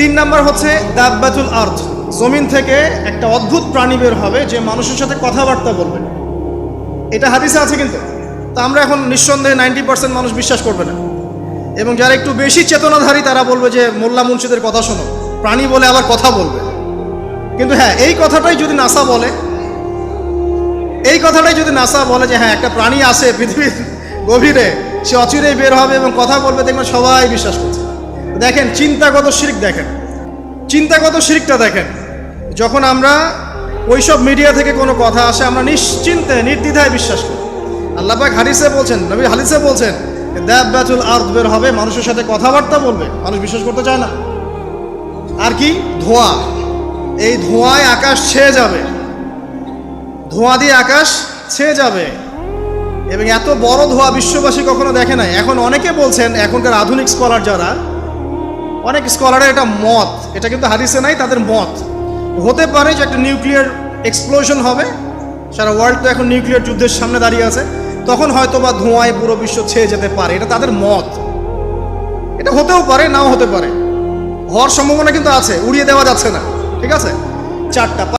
তিন নাম্বার হচ্ছে দাব্বাতুল আরদ, জমিন থেকে একটা অদ্ভুত প্রাণী বের হবে যে মানুষের সাথে কথাবার্তা বলবে। এটা হাদিসে আছে, কিন্তু তা আমরা এখন নিঃসন্দেহে 90% মানুষ বিশ্বাস করবে না। এবং যারা একটু বেশি চেতনাধারী তারা বলবে যে মোল্লা মুন্সিদের কথা শোনো, প্রাণী বলে আবার কথা বলবে। কিন্তু হ্যাঁ, এই কথাটাই যদি নাসা বলে, যে হ্যাঁ একটা প্রাণী আছে পৃথিবীর গভীরে, সে অচিরেই বের হবে এবং কথা বলবে, দেখবেন সবাই বিশ্বাস করছে। দেখেন চিন্তাগত শিরক, চিন্তাগত শিরকটা দেখেন। যখন আমরা ওইসব মিডিয়া থেকে কোনো কথা আসে আমরা নিশ্চিন্তে নির্দ্বিধায় বিশ্বাস করি। আল্লাহ পাক হাদিসে বলছেন, নবী হাদিসে বলছেন দাব্বাতুল আরদ বের হবে, মানুষের সাথে কথাবার্তা বলবে, মানুষ বিশ্বাস করতে চায় না। আর কি ধোঁয়া, এই ধোঁয়ায় আকাশ ছেয়ে যাবে, ধোঁয়া দিয়ে আকাশ ছেয়ে যাবে। এবং এত বড় ধোঁয়া বিশ্ববাসী কখনো দেখে নাই। এখন অনেকে বলছেন, এখনকার আধুনিক স্কলার যারা, অনেক স্কলারের এটা মত, এটা কিন্তু হাদিসে নাই, তাদের মত হতে পারে যে একটা নিউক্লিয়ার এক্সপ্লোশন হবে। সারা ওয়ার্ল্ড তো এখন নিউক্লিয়ার যুদ্ধের সামনে দাঁড়িয়ে আছে, তখন হয়তো বা ধোঁয়ায় পুরো বিশ্ব ছেয়ে যেতে পারে। এটা তাদের মত, এটা হতেও পারে, নাও হতে পারে, হওয়ার সম্ভাবনা কিন্তু আছে, উড়িয়ে দেওয়া যাচ্ছে না। ঠিক আছে, চারটা